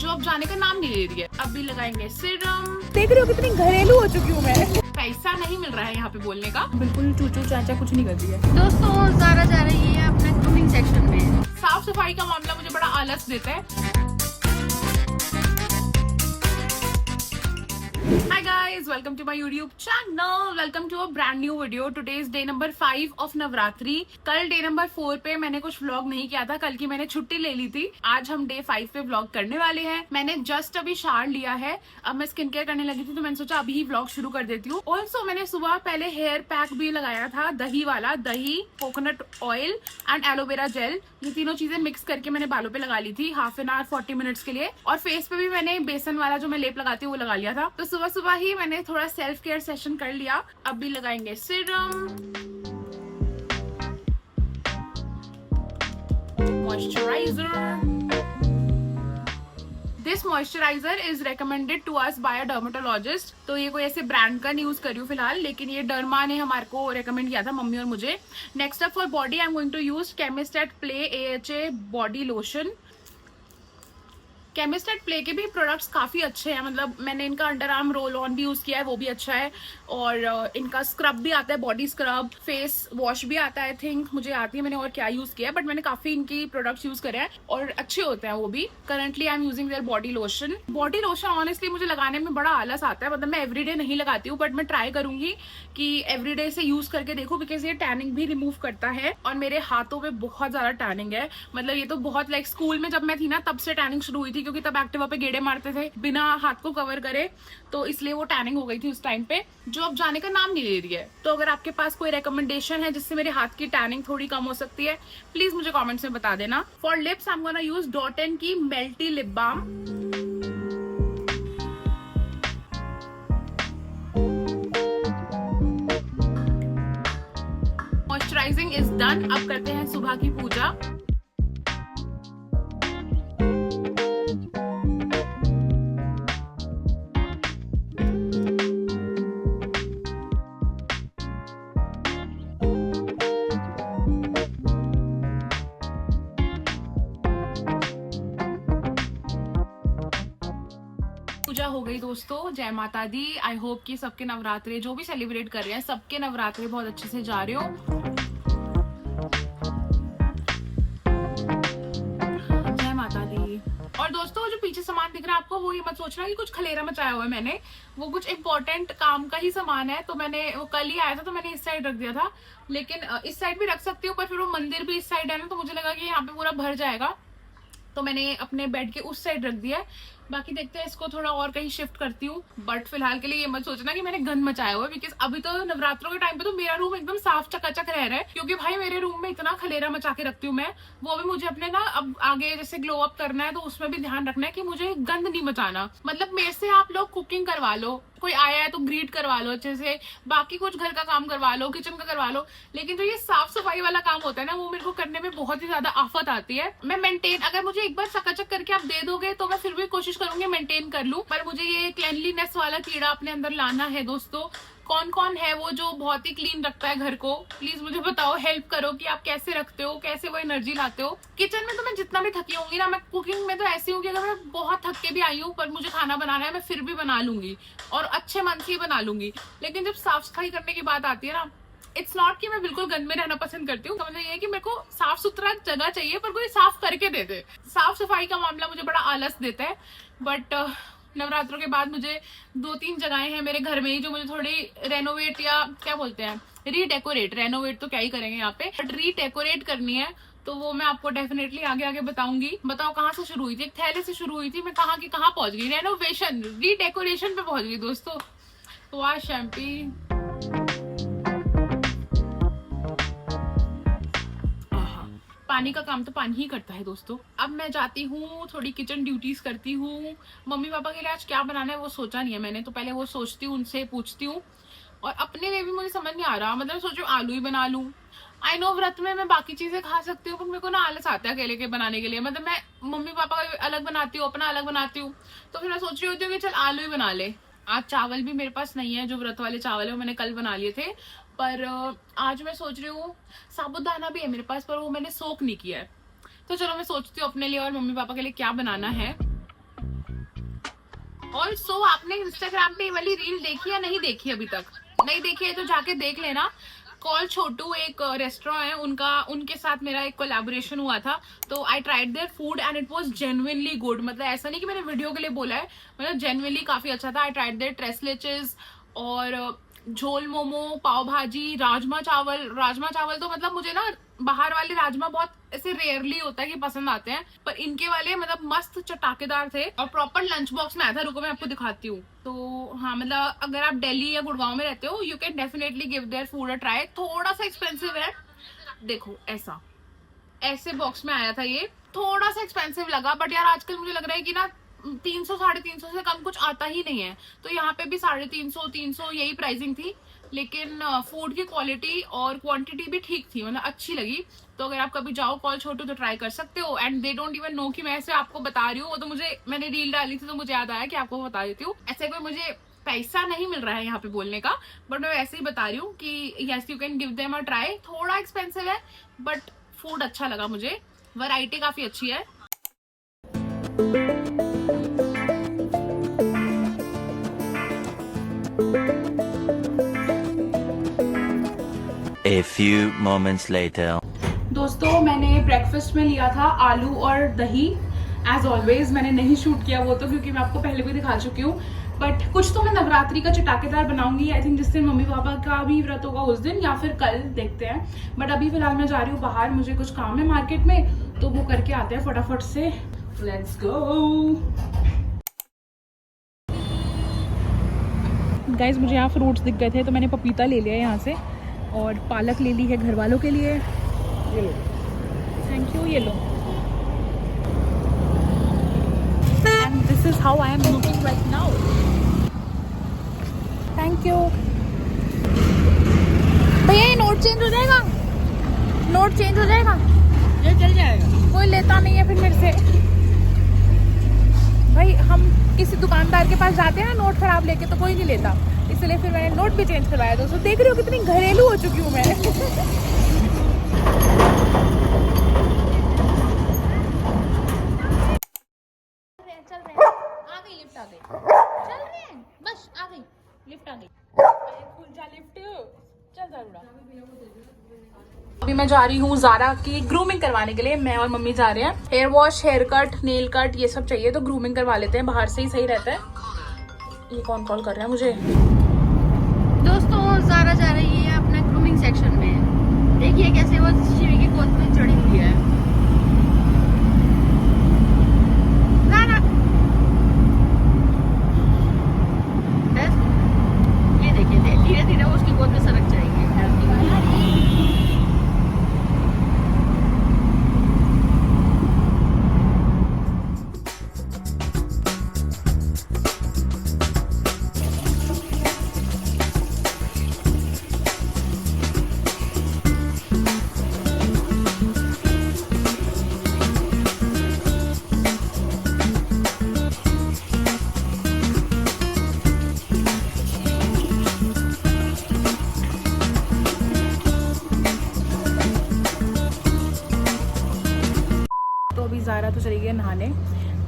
जो अब जाने का नाम नहीं ले रही है। अब भी लगाएंगे सीरम। देख रहे हो कितनी घरेलू हो चुकी हूँ मैं। पैसा नहीं मिल रहा है यहाँ पे बोलने का। बिल्कुल चूचू चाचा कुछ नहीं कर रही है। दोस्तों ज़ारा जा रही है अपने ग्रूमिंग सेक्शन में। साफ सफाई का मामला मुझे बड़ा आलस देता है। Hi guys, welcome to my YouTube channel. Welcome to a brand new video. Today is day number 5 of Navratri. कल डे नंबर 4 पे मैंने कुछ व्लॉग नहीं किया था, कल की मैंने छुट्टी ले ली थी। आज हम डे 5 पे व्लॉग करने वाले हैं। मैंने जस्ट अभी शावर लिया है, अब मैं स्किन केयर करने लगी थी तो मैंने सोचा अभी ही व्लॉग शुरू कर देती हूँ। ऑल्सो मैंने सुबह पहले हेयर पैक भी लगाया था, दही वाला, दही, coconut oil and aloe vera gel, ये तीनों चीजें मिक्स करके मैंने बालों पे लगा ली थी हाफ एन आवर 40 मिनट्स के लिए। और फेस पे भी मैंने बेसन वाला जो मैं लेप लगाती हूँ वो लगा लिया था। तो सुबह सुबह ही मैंने थोड़ा सेल्फ केयर सेशन कर लिया। अब भी लगाएंगे serum, moisturiser. This moisturiser is recommended to us by a dermatologist. तो ये कोई ऐसे ब्रांड का नहीं यूज कर रही हूँ फिलहाल, लेकिन ये डर्मा ने हमारे को रिकमेंड किया था, मम्मी और मुझे। Next up for body I am going to use chemist at play AHA body lotion. Chemist at play के भी प्रोडक्ट्स काफ़ी अच्छे हैं, मतलब मैंने इनका अंडर आर्म रोल ऑन भी यूज़ किया है, वो भी अच्छा है। और इनका स्क्रब भी आता है, बॉडी स्क्रब, फेस वॉश भी आता है। आई थिंक मुझे आती है, मैंने और क्या यूज़ किया है, बट मैंने काफ़ी इनकी प्रोडक्ट्स यूज़ करे हैं और अच्छे होते हैं वो भी। Currently I am using their body lotion. Body lotion honestly मुझे लगाने में बड़ा आलस आता है, मतलब मैं एवरीडे नहीं लगाती हूँ, बट मैं ट्राई करूंगी कि एवरीडे से यूज़ करके देखूँ, बिकॉज ये टैनिंग भी रिमूव करता है। और मेरे हाथों में बहुत ज़्यादा टैनिंग है, मतलब ये तो बहुत लाइक स्कूल में जब मैं थी ना तब से टैनिंग शुरू हुई थी, क्योंकि तब एक्टिवा पे गेड़े मारते थे बिना हाथ को कवर करे, तो इसलिए वो टैनिंग हो गई थी उस टाइम पे, जो अब जाने का नाम नहीं ले रही है। तो अगर आपके पास कोई रेकमेंडेशन है जिससे मेरे हाथ की टैनिंग थोड़ी कम हो सकती है, प्लीज मुझे कमेंट्स में बता देना। For lips I am gonna use dot key melty lip balm. Moisturising is done. अब करते हैं सुबह की पूजा। पूजा हो गई दोस्तों, जय माता दी। आई होप कि सबके नवरात्रे जो भी सेलिब्रेट कर रहे हैं, सबके नवरात्रे बहुत अच्छे से जा रहे हो। जय माता दी। और दोस्तों जो पीछे सामान दिख रहा है आपको, वो ये मत सोचना कि कुछ खलेरा मचाया हुआ है मैंने, वो कुछ इंपॉर्टेंट काम का ही सामान है। तो मैंने वो कल ही आया था तो मैंने इस साइड रख दिया था, लेकिन इस साइड भी रख सकती हूँ, पर फिर वो मंदिर भी इस साइड है ना, तो मुझे लगा कि यहाँ पे पूरा भर जाएगा, तो मैंने अपने बेड के उस साइड रख दिया है। बाकी देखते हैं, इसको थोड़ा और कहीं शिफ्ट करती हूँ, बट फिलहाल के लिए ये मत सोचना कि मैंने गंद मचाया हुआ है, बिकॉज अभी तो नवरात्रों के टाइम पे तो मेरा रूम एकदम साफ चकाचक रह रहा है, क्योंकि भाई मेरे रूम में इतना खलेरा मचा के रखती हूँ मैं। वो भी मुझे अपने ना अब आगे जैसे ग्लो अप करना है, तो उसमें भी ध्यान रखना है कि मुझे गंद नहीं मचाना। मतलब मेरे से आप लोग कुकिंग करवा लो, कोई आया है तो ग्रीट करवा लो अच्छे से, बाकी कुछ घर का काम करवा लो, किचन का करवा लो, लेकिन जो ये साफ सफाई वाला काम होता है ना, वो मेरे को करने में बहुत ही ज्यादा आफत आती है। मैं मेंटेन, अगर मुझे एक बार चकाचक करके आप दे दोगे तो मैं फिर भी कोशिश करूंगी मेंटेन कर लूं, पर मुझे ये क्लीनलीनेस वाला कीड़ा अपने अंदर लाना है। दोस्तों कौन कौन है वो जो बहुत ही क्लीन रखता है घर को, प्लीज मुझे बताओ, हेल्प करो कि आप कैसे रखते हो, कैसे वो एनर्जी लाते हो। किचन में तो मैं जितना भी थकी होंगी ना, मैं कुकिंग में तो ऐसी हूँ कि अगर मैं बहुत थक के भी आई हूँ पर मुझे खाना बनाना है, मैं फिर भी बना लूंगी और अच्छे मन से ही बना लूंगी। लेकिन जब साफ सफाई करने की बात आती है ना, इट्स नॉट कि मैं बिल्कुल गंद में रहना पसंद करती हूँ, मतलब ये है कि मेरे को साफ सुथरा जगह चाहिए, पर कोई साफ करके दे दे। साफ सफाई का मामला मुझे बड़ा आलस देता है, बट नवरात्रों के बाद मुझे 2-3 जगहें हैं मेरे घर में ही जो मुझे थोड़ी रेनोवेट, या क्या बोलते हैं, रीडेकोरेट, रेनोवेट तो क्या ही करेंगे यहाँ पे, बट रीडेकोरेट करनी है। तो वो मैं आपको डेफिनेटली आगे आगे बताऊंगी। बताओ कहाँ से शुरू हुई थी, एक थैले से शुरू हुई थी, मैं कहाँ की कहाँ पहुंच गई, रेनोवेशन, रीडेकोरेशन पे पहुंच गई दोस्तों। वाह शैम्पी। पानी का काम तो पानी ही करता है दोस्तों। अब मैं जाती हूँ, थोड़ी किचन ड्यूटीज करती हूँ। मम्मी पापा के लिए आज क्या बनाना है वो सोचा नहीं है मैंने, तो पहले वो सोचती हूँ, उनसे पूछती हूँ। और अपने लिए भी मुझे समझ नहीं आ रहा, मतलब सोचो आलू ही बना लूँ। आई नो व्रत में मैं बाकी चीजें खा सकती हूँ, पर मेरे को ना आलस आता है अकेले के बनाने के लिए। मतलब मैं मम्मी पापा का अलग बनाती हूँ, अपना अलग बनाती हूँ, तो फिर मैं सोच रही होती हूँ कि चल आलू ही बना ले। आज चावल भी मेरे पास नहीं है, जो व्रत वाले चावल है वो मैंने कल बना लिए थे, पर आज मैं सोच रही हूँ, साबुदाना भी है मेरे पास पर वो मैंने सोक नहीं किया है। तो चलो मैं सोचती हूँ अपने लिए और मम्मी पापा के लिए क्या बनाना है। ऑल्सो आपने इंस्टाग्राम पे ये वाली रील देखी या नहीं देखी अभी तक? नहीं देखी है तो जाके देख लेना। कॉल छोटू एक रेस्टोरेंट है उनके साथ मेरा एक कोलैबोरेशन हुआ था, तो I tried their food and it was genuinely good. मतलब ऐसा नहीं कि मैंने वीडियो के लिए बोला है, मतलब जेन्युइनली काफी अच्छा था। आई ट्राइड देयर ट्रेसलेचेस और झोल मोमो, पाव भाजी, राजमा चावल तो मतलब मुझे ना बाहर वाले राजमा बहुत ऐसे रेयरली होता है कि पसंद आते हैं, पर इनके वाले मतलब मस्त चटाकेदार थे और प्रॉपर लंच बॉक्स में आया था। रुको मैं आपको दिखाती हूँ। तो हाँ, मतलब अगर आप दिल्ली या गुड़गांव में रहते हो, you can definitely give their food a try. थोड़ा सा एक्सपेंसिव है, देखो ऐसे बॉक्स में आया था, ये थोड़ा सा एक्सपेंसिव लगा, बट यार आजकल मुझे लग रहा है कि ना 300 350 से कम कुछ आता ही नहीं है। तो यहाँ पे भी 350 300 यही प्राइसिंग थी, लेकिन फूड की क्वालिटी और क्वांटिटी भी ठीक थी, मतलब अच्छी लगी। तो अगर आप कभी जाओ कॉल छोटू तो ट्राई कर सकते हो। And they don't even know कि मैं ऐसे आपको बता रही हूँ। वो तो मैंने रील डाली थी तो मुझे याद आया कि आपको बता देती हूँ। ऐसे कोई मुझे पैसा नहीं मिल रहा है यहाँ पे बोलने का, बट मैं वैसे ही बता रही हूँ कि yes you can give them a try. थोड़ा एक्सपेंसिव है बट फूड अच्छा लगा मुझे, वैरायटी काफी अच्छी है। A few moments later. दोस्तों मैंने ब्रेकफास्ट में लिया था आलू और दही। एज ऑलवेज मैंने नहीं शूट किया वो तो, क्योंकि मैं आपको पहले भी दिखा चुकी हूँ। बट कुछ तो मैं नवरात्रि का चटाकेदार बनाऊंगी, आई थिंक जिस दिन मम्मी पापा का भी व्रत होगा उस दिन, या फिर कल, देखते हैं। बट अभी फिलहाल मैं जा रही हूँ बाहर, मुझे कुछ काम है मार्केट में, तो वो करके आते हैं फटाफट से। Let's go guys. मुझे यहाँ फ्रूट्स दिख गए थे तो मैंने पपीता ले लिया यहाँ से, और पालक ले ली है घर वालों के लिए। ये लो, थैंक यू, ये लो। And this is how I am looking right now. Thank you भैया। ये नोट चेंज हो जाएगा, नोट चेंज हो जाएगा, ये चल जाएगा। कोई लेता नहीं है फिर मेरे से। भाई हम किसी दुकानदार के पास जाते हैं ना नोट खराब लेके, तो कोई नहीं लेता, इसलिए फिर मैंने नोट भी चेंज करवाया। दोस्तों देख रहे हो कितनी घरेलू हो चुकी हूँ मैं। चल रहे हैं, आ गई लिफ्ट, आ गई, चल रहे हैं, बस आ गई लिफ्ट, आ गई। खुल जा लिफ्ट, चल जरूर। अभी मैं जा रही हूँ ज़ारा की ग्रूमिंग करवाने के लिए। मैं और मम्मी जा रहे हैं। Hair wash, haircut, nail cut ये सब चाहिए, तो ग्रूमिंग करवा लेते हैं, बाहर से ही सही रहता है। ये कौन कॉल कर रहा है मुझे? दोस्तों ज़ारा जा रही है अपने ग्रूमिंग सेक्शन में। देखिए कैसे वो शिवी की गोद में चढ़ी हुई है। ज़ारा, ये देखिए धीरे धीरे वो उसकी गोद में सरक जाएगी। ज़ारा तो चली गई नहाने,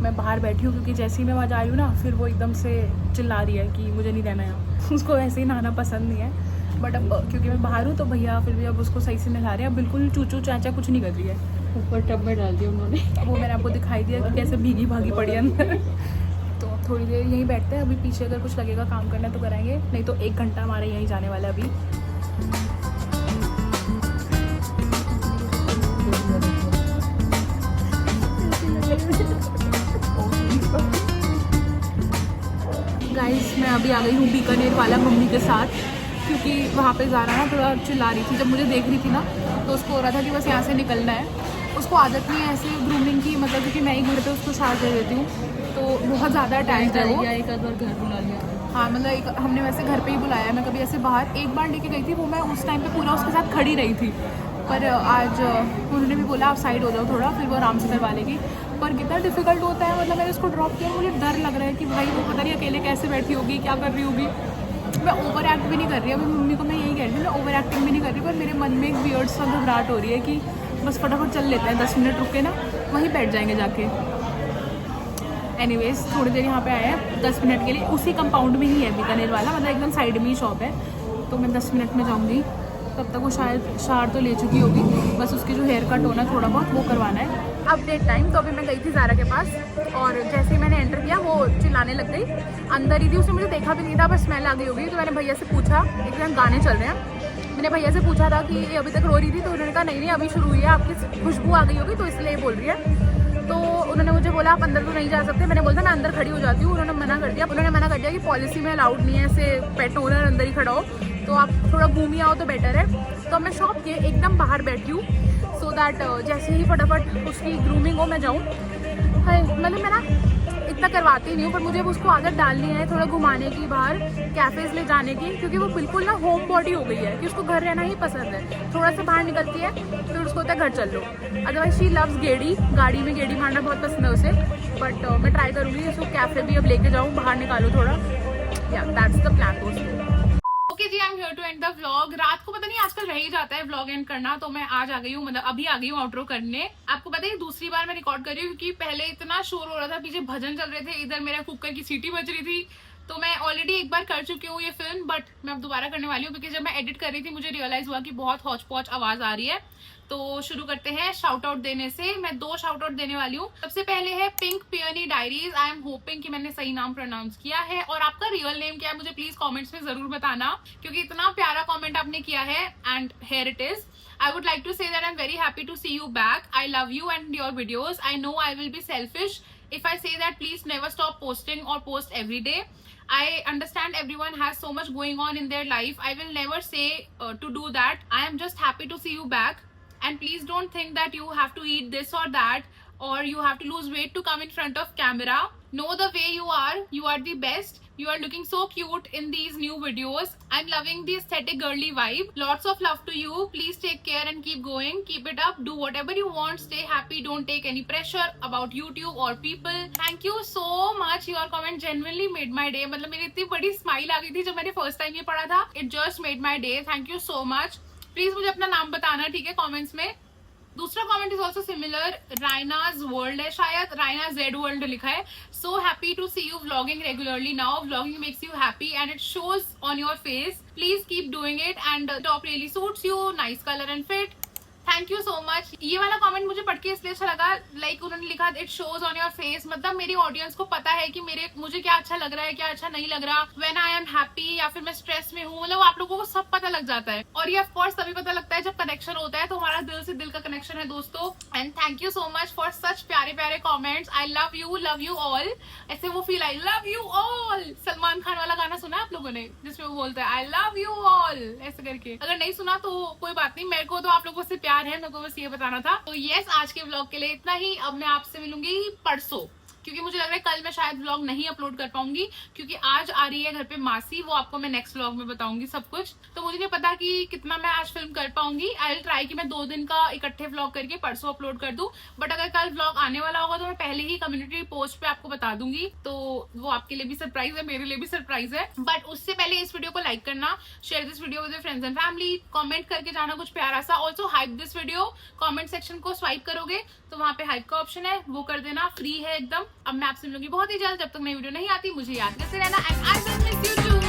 मैं बाहर बैठी हूँ क्योंकि जैसे ही मैं वहाँ जा रही हूँ ना, फिर वो एकदम से चिल्ला रही है कि मुझे नहीं रहना यहाँ। उसको ऐसे ही नहाना पसंद नहीं है, बट अब क्योंकि मैं बाहर हूँ तो भैया फिर भी अब उसको सही से नहा रहे हैं। अब बिल्कुल चूचू चाचा कुछ नहीं कर रही है। ऊपर टब में डाल दिया उन्होंने, वो मैंने आपको दिखाई दिया कि कैसे भीगी भागी पड़ी है अंदर। तो थोड़ी देर यहीं बैठते हैं, अभी पीछे अगर कुछ लगेगा काम करना तो कराएंगे, नहीं तो 1 घंटा हमारे यहीं जाने वाला है अभी। गाइस मैं अभी आ गई हूँ बीकानेर वाला मम्मी के साथ, क्योंकि वहाँ पे ज़ारा ना थोड़ा चिल्ला रही थी। जब मुझे देख रही थी ना तो उसको हो रहा था कि बस यहाँ से निकलना है। उसको आदत नहीं है ऐसे ग्रूमिंग की, मतलब क्योंकि मैं ही घर पे उसको साथ दे देती हूँ, तो बहुत ज़्यादा अटैच है वो। एक आध बार घर बुला लिया। हाँ मतलब हमने वैसे घर पे ही बुलाया है, मैं कभी ऐसे बाहर एक बार लेके गई थी, वो मैं उस टाइम पे पूरा उसके साथ खड़ी रही थी। पर आज उन्होंने भी बोला आप साइड हो जाओ थोड़ा, फिर वो आराम से करवा लेगी। पर कितना डिफिकल्ट होता है, मतलब मैंने उसको ड्रॉप किया, मुझे डर लग रहा है कि भाई वो पता नहीं अकेले कैसे बैठी होगी, क्या कर रही होगी। मैं ओवर एक्ट भी नहीं कर रही, अभी मम्मी को मैं यही कह रही हूँ, मैं ओवर एक्टिंग भी नहीं कर रही, पर मेरे मन में एक वियर्ड सा घबराहट हो रही है कि बस फटाफट चल लेते हैं, 10 मिनट रुक के ना वहीं बैठ जाएंगे जाके। एनीवेज थोड़ी देर यहाँ पे आए हैं 10 मिनट के लिए, उसी कंपाउंड में ही है बीकानेर वाला, मतलब एकदम साइड में ही शॉप है। तो मैं 10 मिनट में जाऊँगी, तब तक वो शायद शार तो ले चुकी होगी, बस उसकी जो हेयर कट होना थोड़ा बहुत वो करवाना है। अपडेट टाइम, तो अभी मैं गई थी ज़ारा के पास और जैसे ही मैंने एंटर किया वो चिल्लाने लग गई, अंदर ही थी, उसने मुझे देखा भी नहीं था, बस स्मेल आ गई होगी। तो मैंने भैया से पूछा, एकदम गाने चल रहे हैं, मैंने भैया से पूछा था कि ये अभी तक रो रही थी, तो उन्होंने कहा नहीं अभी शुरू हुई है, आपकी खुशबू आ गई होगी तो इसलिए बोल रही है। तो उन्होंने मुझे बोला आप अंदर तो नहीं जा सकते, मैंने बोला मैं अंदर खड़ी हो जाती हूँ, उन्होंने मना कर दिया कि पॉलिसी में अलाउड नहीं है ऐसे पेट ओनर अंदर ही खड़ा हो, तो आप थोड़ा घूम ही आओ तो बेटर है। तो मैं शॉप के एकदम बाहर बैठी हूँ सो दैट जैसे ही फटाफट उसकी ग्रूमिंग हो मैं जाऊँ। मतलब मैं ना इतना करवाती नहीं हूँ, पर मुझे उसको आदत डालनी है थोड़ा घुमाने की, बाहर कैफ़ेज़ ले जाने की, क्योंकि वो बिल्कुल ना होम बॉडी हो गई है कि उसको घर रहना ही पसंद है। थोड़ा सा बाहर निकलती है फिर उसको होता है घर चल लो, अदरवाइज शी लव्स गेड़ी, गाड़ी में गेड़ी मारना बहुत पसंद है उसे। बट मैं ट्राई करूँगी उसको कैफ़े भी अब लेके जाऊँ, बाहर निकालो थोड़ा, या दैट्स द प्लान दोस्तों। ओके जी, I am here to end the vlog. रात को पता नहीं आजकल रह ही जाता है व्लॉग एंड करना, तो मैं आज आ गई हूँ, मतलब अभी आ गई हूँ आउटरो करने। आपको पता है दूसरी बार मैं रिकॉर्ड कर रही हूँ क्योंकि पहले इतना शोर हो रहा था, पीछे भजन चल रहे थे, इधर मेरा कुकर की सीटी बज रही थी। तो मैं ऑलरेडी एक बार कर चुकी हूँ ये फिल्म, बट मैं अब दोबारा करने वाली हूँ क्योंकि जब मैं एडिट कर रही थी मुझे रियलाइज हुआ कि बहुत हौच पौच आवाज आ रही है। तो शुरू करते हैं शाउट आउट देने से। मैं 2 शाउट आउट देने वाली हूँ। सबसे पहले है pink peony diaries. I am hoping कि मैंने सही नाम प्रोनाउंस किया है, और आपका रियल नेम क्या है मुझे प्लीज कमेंट्स में जरूर बताना, क्योंकि इतना प्यारा कमेंट आपने किया है। And here it is. I would like to say that I'm very happy to see you back. I love you and your videos. I know I will be selfish if I say that please never stop posting or post every day. I understand everyone has so much going on in their life. I will never say to do that. I am just happy to see you back. And please don't think that you have to eat this or that, or you have to lose weight to come in front of camera. Know the way you are. You are the best. You are looking so cute in these new videos. I'm loving the aesthetic girly vibe. Lots of love to you. Please take care and keep going. Keep it up. Do whatever you want. Stay happy. Don't take any pressure about YouTube or people. Thank you so much. Your comment genuinely made my day. मतलब मेरी इतनी बड़ी smile आ गई थी जब मैंने first time ये पढ़ा था. It just made my day. Thank you so much. Please मुझे अपना नाम बताना, ठीक है, कमेंट्स में। दूसरा comment is also similar, Raina's world है, शायद रायना जेड वर्ल्ड लिखा है। So happy to see you vlogging regularly now. Vlogging makes you happy and it shows on your face. Please keep doing it and top really suits you. Nice colour and fit. Thank you so much. ये वाला comment मुझे पढ़ के इसलिए अच्छा लगा, like उन्होंने लिखा it shows on your face, मतलब मेरी ऑडियंस को पता है कि मुझे क्या अच्छा लग रहा है, क्या अच्छा नहीं लग रहा, व्हेन आई एम हैप्पी या फिर मैं स्ट्रेस में हूँ, मतलब आप लोगों को सब पता लग जाता है। और ये ऑफ कोर्स तभी पता लगता है जब कनेक्शन होता है, तो हमारा दिल से दिल का कनेक्शन है दोस्तों। And thank you so much for such प्यारे प्यारे comments. I love you all. ऐसे वो feel, I love you all, Salman Khan वाला गाना सुना है आप लोगों ने जिसमें वो बोलता है आई लव यू ऑल ऐसे करके? अगर नहीं सुना तो कोई बात नहीं, मेरे को तो आप लोगों से प्यार है, मेरे को बस ये बताना था। तो यस, आज के व्लॉग के लिए इतना ही। अब मैं आपसे मिलूंगी परसों, क्योंकि मुझे लग रहा है कल मैं शायद व्लॉग नहीं अपलोड कर पाऊंगी, क्योंकि आज आ रही है घर पे मासी, वो आपको मैं नेक्स्ट व्लॉग में बताऊंगी सब कुछ। तो मुझे नहीं पता कि कितना मैं आज फिल्म कर पाऊंगी। आई विल ट्राई कि मैं 2 दिन का इकट्ठे व्लॉग करके परसों अपलोड कर दूं, बट अगर कल व्लॉग आने वाला होगा तो मैं पहले ही कम्युनिटी पोस्ट पे आपको बता दूंगी, तो वो आपके लिए भी सरप्राइज है, मेरे लिए भी सरप्राइज है। बट उससे पहले इस वीडियो को लाइक करना, share this video with friends and family, comment करके जाना कुछ प्यारा सा। Also hype this video, comment section को स्वाइप करोगे तो वहां पे हाइप का ऑप्शन है, वो कर देना, फ्री है एकदम। अब मैं आपसे मिलूंगी बहुत ही जल्द। जब तक नई वीडियो नहीं आती मुझे याद करते रहना, and I will miss you to.